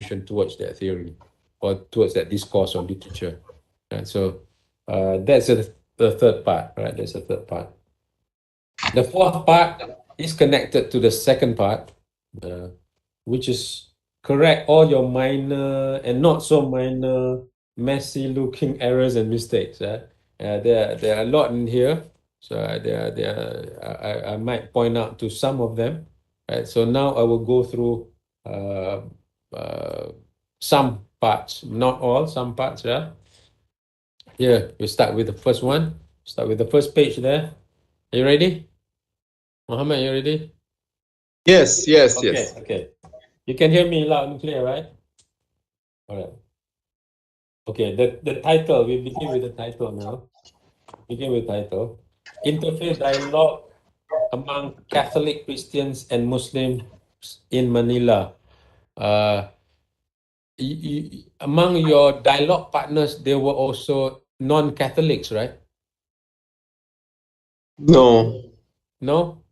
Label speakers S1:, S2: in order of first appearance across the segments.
S1: contribution towards that theory or towards that discourse or literature. Right? So that's the third part, right? That's the third part. The fourth part is connected to the second part, which is correct all your minor and not so minor, messy looking errors and mistakes. There are a lot in here. So I might point out to some of them. Right. So now I will go through some parts, not all, some parts. Yeah. Here we start with the first one. Start with the first page there. Are you ready? Mohammed, you ready?
S2: Yes.
S1: Okay. You can hear me loud and clear, right? All right. Okay, the title, we begin with the title now. Begin with title. Interfaith Dialogue among Catholic Christians and Muslims in Manila. Among your dialogue partners, there were also non-Catholics, right?
S2: No.
S1: No?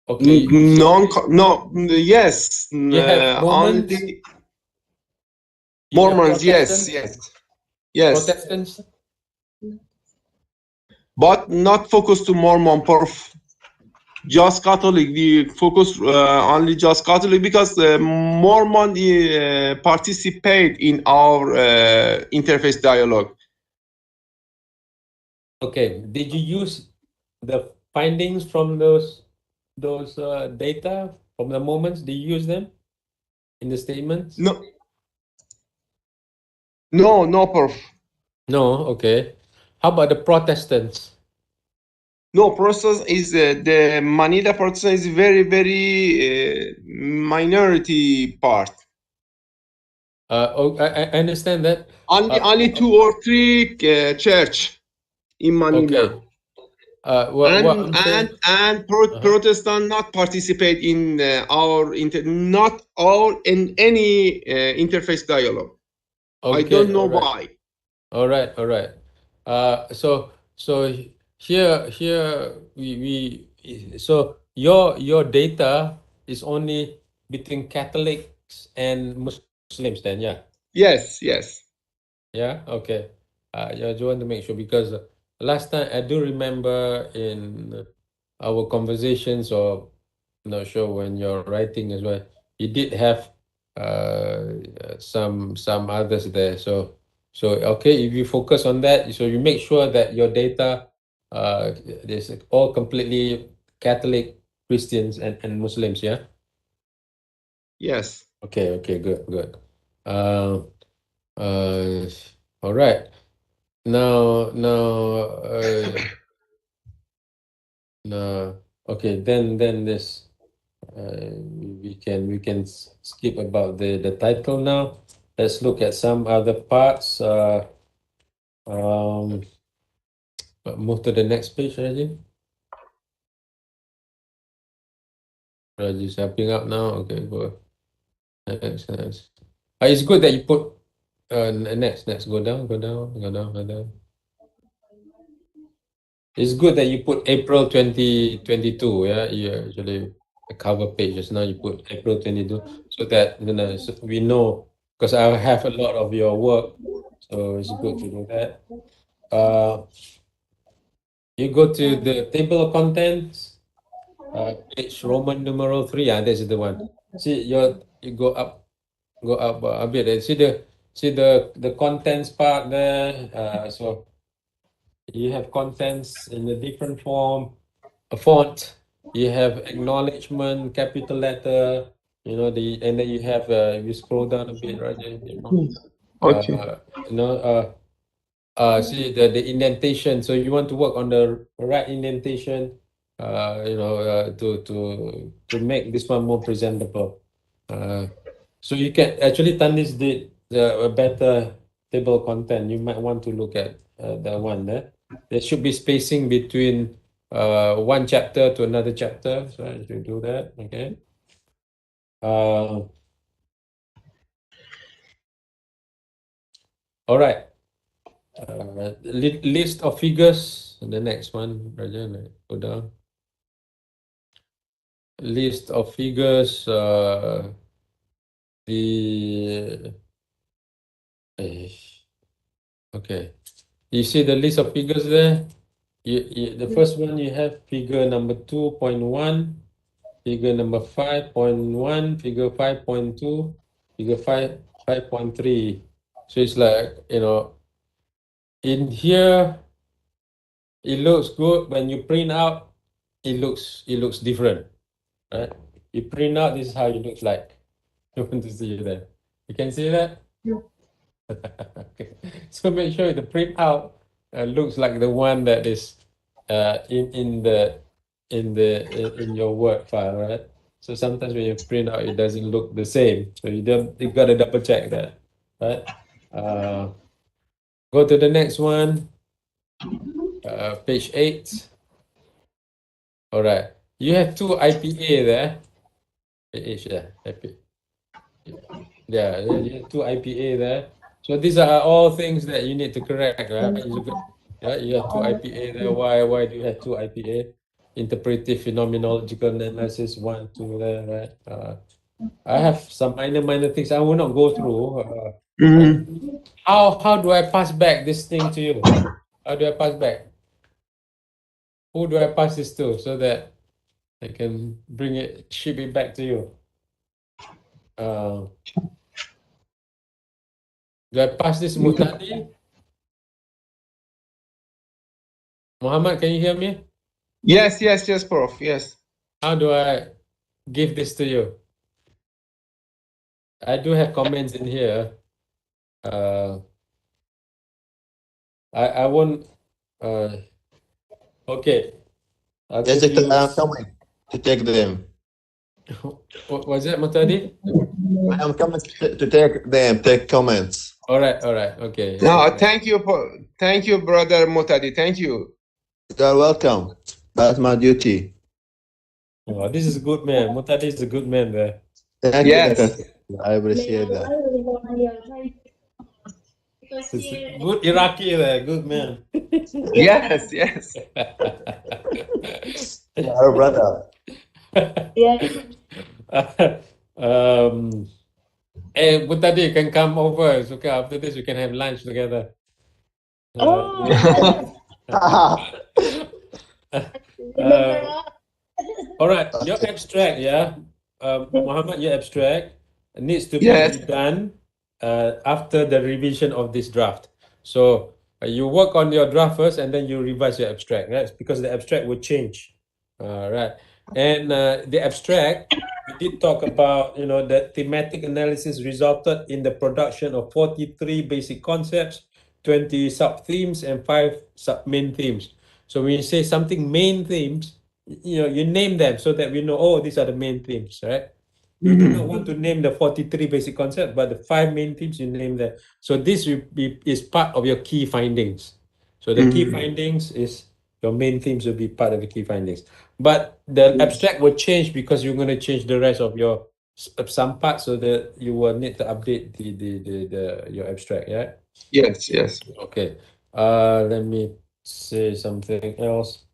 S1: Okay.
S2: No. Yes.
S1: You have Mormons?
S2: Only
S1: You have
S2: Mormons. Yes.
S1: Protestants?
S2: Yes.
S1: Protestants?
S2: But not focused to Mormon. Just Catholic. We focus only just Catholic because Mormon participate in our interfaith dialogue.
S1: Okay. Did you use the findings from those data from the Mormons? Did you use them in the statements?
S2: No, Prof.
S1: No. Okay. How about the Protestants?
S2: No, process is the Manila process is very minority part.
S1: I understand that.
S2: Only 2 or 3 church in Manila.
S1: Okay.
S2: Protestant not participate in not all in any interfaith dialogue.
S1: Okay,
S2: I don't know
S1: all right.
S2: why.
S1: All right. So here we so your data is only between Catholics and Muslims then, yeah.
S2: Yes.
S1: Yeah, okay. I just want to make sure because last time I do remember in our conversations, or not sure when you're writing as well, you did have some others there. So okay, if you focus on that, so you make sure that your data is all completely Catholic, Christians, and Muslims, yeah.
S2: Yes.
S1: Okay, good. Uh, uh, all right. Now, okay. Then this we can skip about the title now. Let's look at some other parts. Um, move to the next page, Raji. Raji's helping out now. Okay, go. Next. It's good that you put next. Go down. It's good that you put April 2022. Yeah, you actually the cover page just now you put April 22, so that so we know, because I have a lot of your work, so it's good to do that. You go to the table of contents, page Roman numeral 3. This is the one. See you go up a bit. See the contents part there. So you have contents in a different form, a font. You have acknowledgement, capital letter. And then you have if you scroll down a bit, right?
S2: Okay.
S1: See the indentation. So you want to work on the right indentation. To make this one more presentable. So you can actually Tanis did a better table content. You might want to look at the one there. There should be spacing between one chapter to another chapter. So I should do that. Okay. All right. List of figures. The next one, Raja, go down. List of figures. the okay. You see the list of figures there? The first one you have figure number 2.1, figure number 5.1, figure 5.2, figure 5.3. So it's like, in here it looks good. When you print out, it looks different, right? You print out, this is how it looks like. You want to see that? You can see that? Okay. So make sure the printout looks like the one that is in your Word file, right? So sometimes when you print out, it doesn't look the same. So you gotta double check that, right? Go to the next one, page 8. All right, you have two IPA there. Page 8, yeah, you have two IPA there. So these are all things that you need to correct, right? Yeah, you have two IPA there. Why do you have two IPA? Interpretive phenomenological analysis, 1, 2 there, right? I have some minor things I will not go through. How do I pass back this thing to you? How do I pass back? Who do I pass this to so that I can ship it back to you? Do I pass this Mutadi? Muhammad, can you hear me?
S2: Yes, Prof. Yes.
S1: How do I give this to you? I do have comments in here. I won't. Okay. I'll
S3: Yes,
S1: give you.
S3: I'm coming to take them.
S1: What was it, Mutadi?
S3: I am coming to take them, take comments.
S1: All right. Okay.
S2: No, thank you, brother Mutadi. Thank you.
S3: You're welcome. That's my duty.
S1: Oh, this is a good man. Mutadi is a good man there.
S3: Thank
S2: Yes.
S3: you. I appreciate that.
S1: It's a good Iraqi there. Good man.
S2: Yes.
S3: Our brother.
S1: Hey, Mutadi, you can come over. It's okay. After this, we can have lunch together. All right, your abstract, yeah, Muhammad, your abstract needs to be
S2: Yes.
S1: done after the revision of this draft. So you work on your draft first, and then you revise your abstract, right? Because the abstract will change, right? And the abstract, we did talk about, the thematic analysis resulted in the production of 43 basic concepts, 20 sub-themes, and 5 sub-main themes. So when you say something main themes, you name them so that we know, oh, these are the main themes, right? You do not want to name the 43 basic concepts, but the 5 main themes, you name them. So this is part of your key findings. So the key findings is your main themes will be part of the key findings. But the abstract will change because you're going to change the rest of your some parts, so that you will need to update your abstract, yeah?
S2: Yes.
S1: Okay. Let me say something else.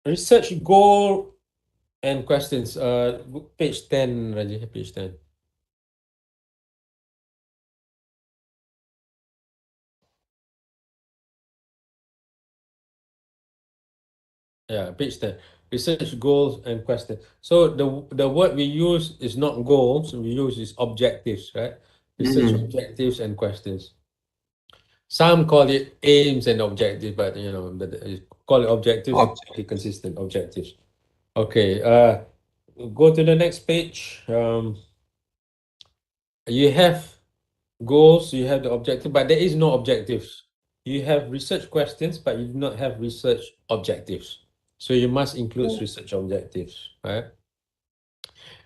S1: Research goal and questions. Page 10, Raji, page 10. Yeah, page 10. Research goals and questions. So the word we use is not goals, we use is objectives, right? Research objectives and questions. Some call it aims and objectives, but call it objectives, be consistent objectives. Okay, go to the next page. You have goals, you have the objective, but there is no objectives. You have research questions, but you do not have research objectives. So you must include research objectives, right?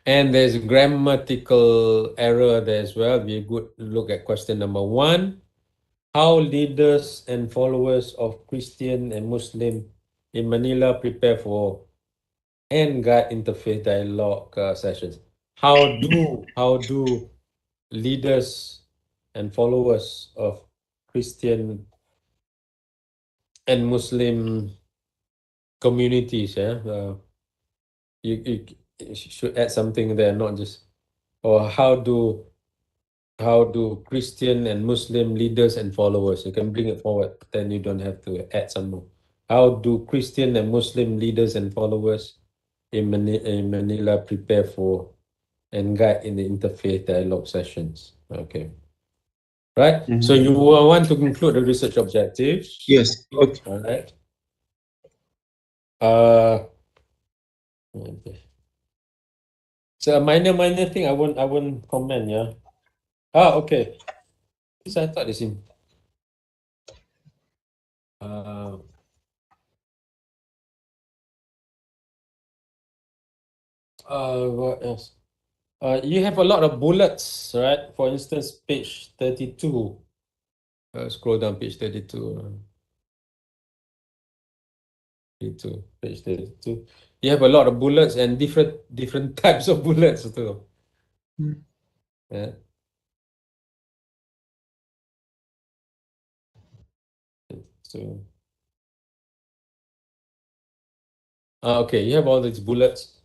S1: And there's grammatical error there as well. We could look at question number 1. How leaders and followers of Christian and Muslim in Manila prepare for and guide interfaith dialogue sessions? How do leaders and followers of Christian and Muslim communities, you should add something there, not just or how do Christian and Muslim leaders and followers, you can bring it forward, then you don't have to add some more. How do Christian and Muslim leaders and followers in Manila prepare for and guide in the interfaith dialogue sessions? Okay. Right? So you want to conclude the research objectives.
S2: Yes. Okay.
S1: All right. So a minor thing I won't comment, yeah. Okay. This I thought is in what else? You have a lot of bullets, right? For instance, page 32. Scroll down page 32. 32, page 32. You have a lot of bullets and different types of bullets too. Yeah. So okay, you have all these bullets.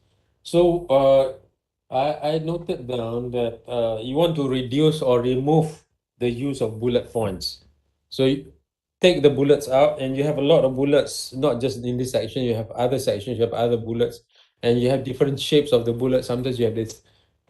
S1: So I noted down that you want to reduce or remove the use of bullet points. So you take the bullets out, and you have a lot of bullets, not just in this section, you have other sections, you have other bullets, and you have different shapes of the bullets. Sometimes you have this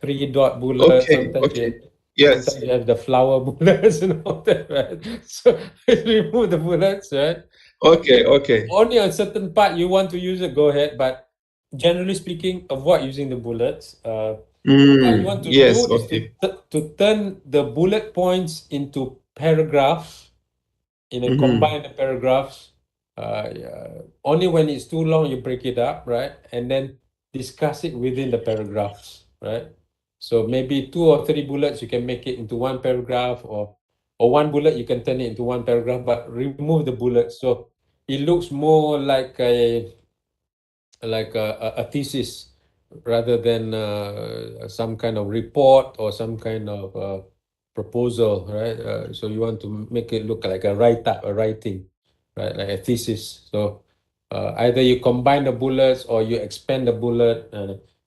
S1: 3-dot bullet,
S2: Okay.
S1: sometimes
S2: Okay. Yes.
S1: sometimes you have the flower bullets and all that, right? So remove the bullets, right?
S2: Okay. Okay.
S1: Only on certain part you want to use it, go ahead. But generally speaking, avoid using the bullets. What you want to
S2: Yes.
S1: do is
S2: Okay.
S1: to turn the bullet points into paragraphs, combine the paragraphs. Yeah. Only when it's too long, you break it up, right? And then discuss it within the paragraphs, right? So maybe 2 or 3 bullets, you can make it into one paragraph, or one bullet, you can turn it into one paragraph, but remove the bullets. So it looks more like a thesis rather than some kind of report or some kind of proposal, right? So you want to make it look like a write-up, a writing, right? Like a thesis. So either you combine the bullets or you expand the bullet.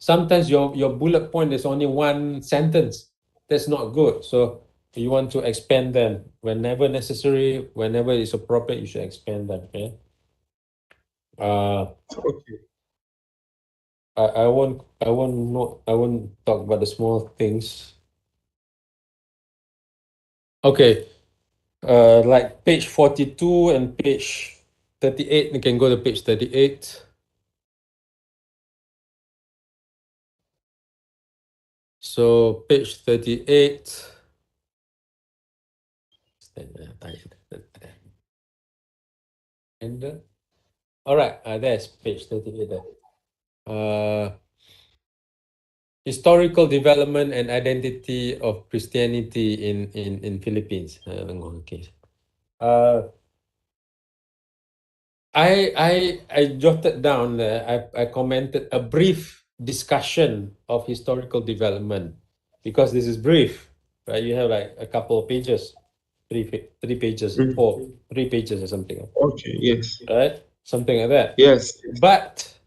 S1: Sometimes your bullet point is only one sentence. That's not good. So you want to expand them whenever necessary, whenever it's appropriate. You should expand them. Okay.
S2: Okay.
S1: I won't talk about the small things. Okay, like page 42 and page 38. You can go to page 38. So page 38. And all right, there's page 38 there. Historical development and identity of Christianity in Philippines. Okay. I jotted down there, I commented a brief discussion of historical development, because this is brief, right? You have like a couple of pages, three pages, four, 3 pages or something,
S2: Okay. Yes.
S1: right? Something like that.
S2: Yes.
S1: But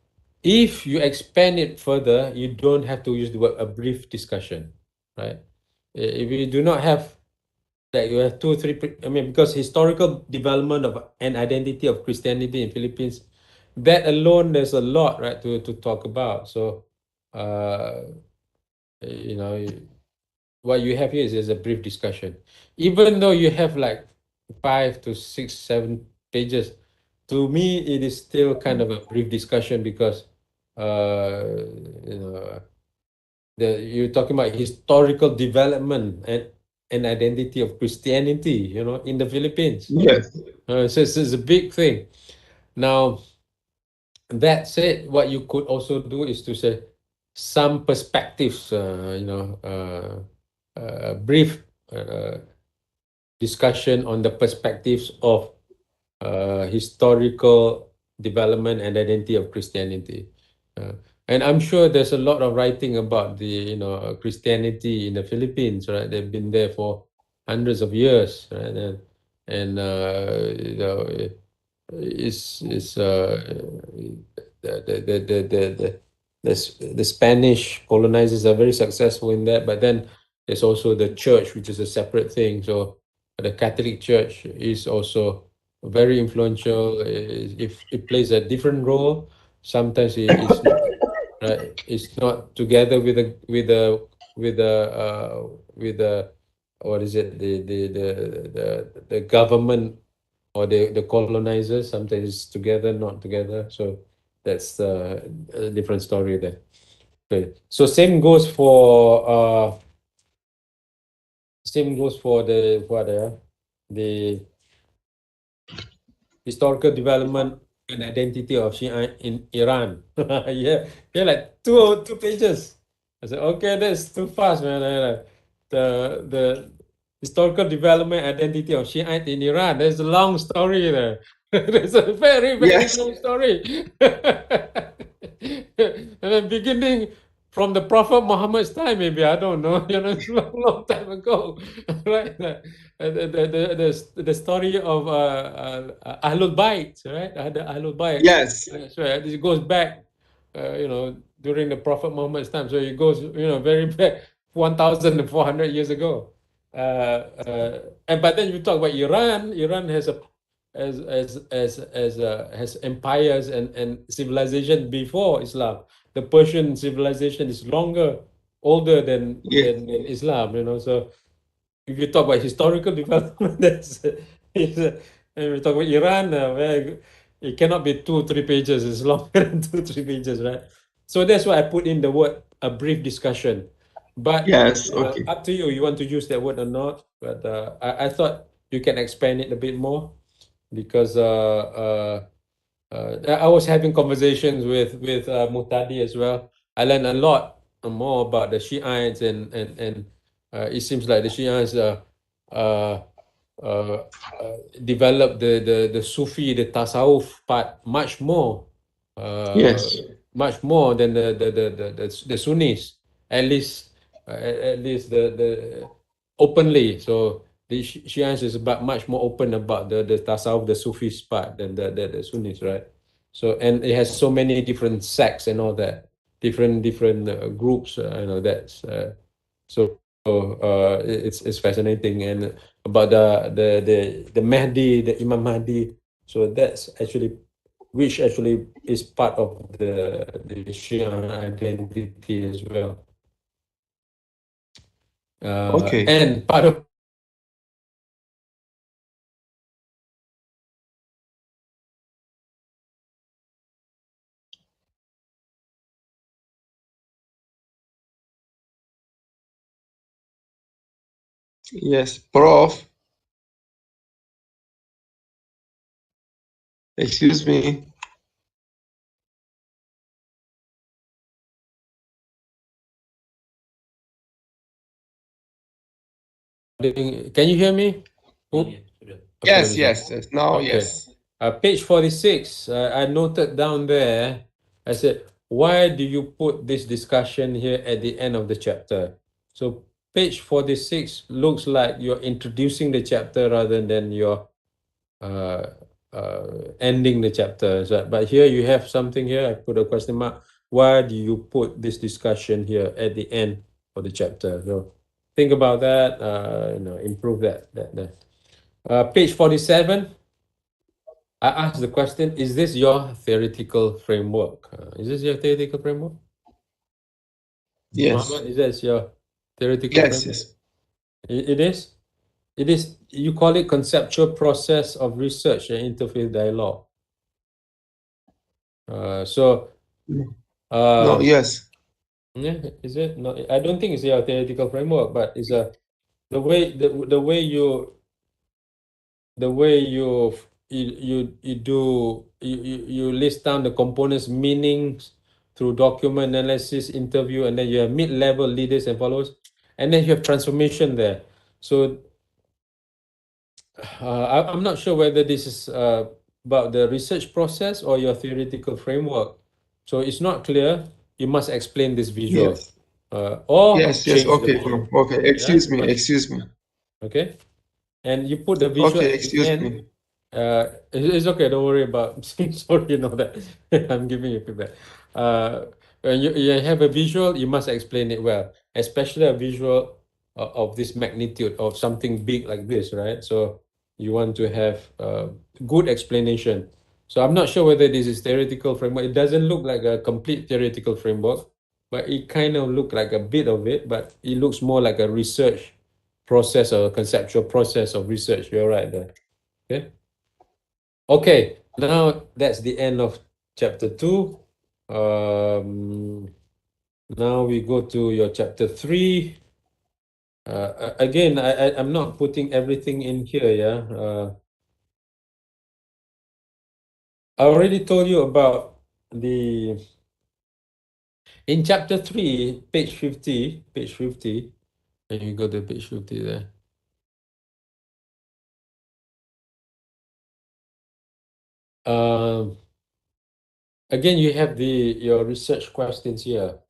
S1: if you expand it further, you don't have to use the word a brief discussion, right? If you do not have that, you have 2 or 3, I mean, because historical development of an identity of Christianity in Philippines, that alone, there's a lot, right, to talk about. So you know, what you have here is a brief discussion. Even though you have like 5 to 6, 7 pages, to me it is still kind of a brief discussion, because uh you know you're talking about historical development and identity of Christianity, in the Philippines.
S2: Yes.
S1: So it's a big thing. Now, that said, what you could also do is to say some perspectives, brief discussion on the perspectives of historical development and identity of Christianity. And I'm sure there's a lot of writing about the Christianity in the Philippines, right? They've been there for hundreds of years, right? And it's the the Spanish colonizers are very successful in that, but then there's also the church, which is a separate thing. So the Catholic Church is also very influential. It plays a different role. Sometimes it's not together with the what is it, the government or the colonizers. Sometimes it's together, not together. So that's a different story there. Okay. So same goes for the historical development and identity of Shia in Iran. Yeah, yeah, like two pages. I said, okay, that's too fast, man. The historical development identity of Shiite in Iran. There's a long story there. There's a very, very
S2: Yes.
S1: long story. And then beginning from the Prophet Muhammad's time, maybe, I don't know, it's a long, long time ago, right? The story of Ahlul Bayt, right? The Ahlul Bayt.
S2: Yes.
S1: So it goes back, during the Prophet Muhammad's time. So it goes, very back, 1,400 years ago. But then you talk about Iran. Iran has has empires and civilization before Islam. The Persian civilization is older than
S2: Yes.
S1: than Islam. So if you talk about historical development, and we talk about Iran, where it cannot be 2-3 pages. It's longer than 2-3 pages, right? So that's why I put in the word a brief discussion. But
S2: Yes. Okay.
S1: up to you. You want to use that word or not? But I thought you can expand it a bit more, because I was having conversations with Muhtadi as well. I learned a lot more about the Shiites, and it seems like the Shiites uh, uh, developed the Sufi, the Tasawwuf part uh,
S2: Yes.
S1: much more than the Sunnis, at least the openly. So the Shiites is much more open about the Tasawwuf, the Sufis part, than the Sunnis, right? So, and it has so many different sects and all that, different groups. That's it's fascinating. And about the Mahdi, the Imam Mahdi. So that's actually, which actually is part of the Shia identity as well.
S2: Okay.
S1: And part of
S2: Yes, Prof. Excuse me.
S1: can you hear me? Okay,
S2: Yes. Yes. Yes. Now,
S1: okay.
S2: yes.
S1: Page 46, I noted down there, I said, why do you put this discussion here at the end of the chapter? So page 46 looks like you're introducing the chapter rather than you're ending the chapter. But here you have something here, I put a question mark. Why do you put this discussion here at the end of the chapter? So think about that, improve that. Page 47, I asked the question, is this your theoretical framework? Is this your theoretical framework?
S2: Yes.
S1: Muhammad, is that your theoretical
S2: Yes.
S1: framework?
S2: Yes.
S1: It is? It is, you call it conceptual process of research and interfaith dialogue.
S2: No. Yes.
S1: Yeah, is it? No, I don't think it's your theoretical framework, but it's the way you you list down the components meanings through document analysis, interview, and then you have mid-level leaders and followers, and then you have transformation there. So I'm not sure whether this is about the research process or your theoretical framework. So it's not clear. You must explain this visual,
S2: Yes.
S1: or
S2: Yes. Yes.
S1: change the
S2: Okay,
S1: visual.
S2: Prof. Okay. Excuse me. Excuse me.
S1: Okay, and you put the visual
S2: Okay.
S1: at the
S2: Excuse
S1: end.
S2: me.
S1: It's okay. Don't worry about. Sorry, that I'm giving you feedback. when you have a visual, you must explain it well, especially a visual of this magnitude of something big like this, right? So you want to have good explanation. So I'm not sure whether this is theoretical framework. It doesn't look like a complete theoretical framework, but it kind of look like a bit of it, but it looks more like a research process or a conceptual process of research. You're right there. Okay. Okay, now that's the end of chapter 2. Now we go to your chapter 3. Again, I'm not putting everything in here, yeah. I already told you about in chapter 3, page 50, and you go to page 50 there. Again, you have your research questions here,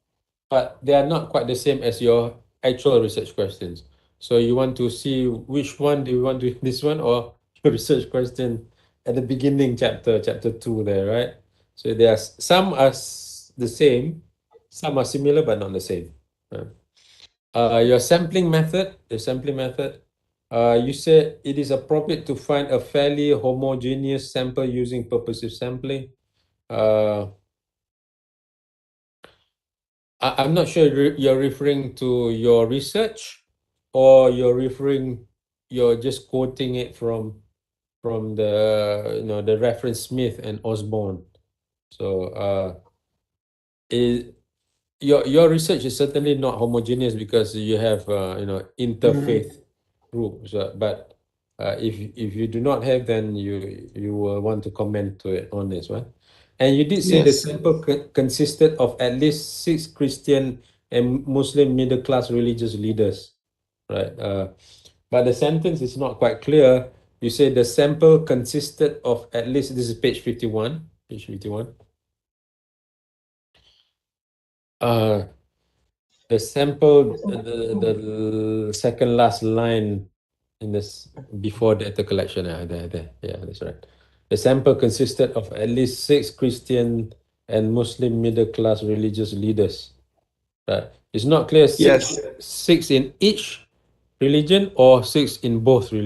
S1: but they are not quite the same as your actual research questions. So you want to see which one do you want to, this one or your research question at the beginning chapter 2 there, right? So there's some are the same, some are similar but not the same. Your sampling method, you said it is appropriate to find a fairly homogeneous sample using purposive sampling. I'm not sure you're referring to your research or you're just quoting it from the the reference Smith and Osborne. So your research is certainly not homogeneous because you have interfaith groups. But if you do not have, then you will want to comment to it on this one. And you did say the
S2: Yes.
S1: sample consisted of at least 6 Christian and Muslim middle class religious leaders, right? But the sentence is not quite clear. You say the sample consisted of at least, this is page 51. The sample, the second last line in this before data collection. There. Yeah, that's right. The sample consisted of at least 6 Christian and Muslim middle class religious leaders. Right. It's not clear
S2: Yes.
S1: six in each religion or 6 in both religions.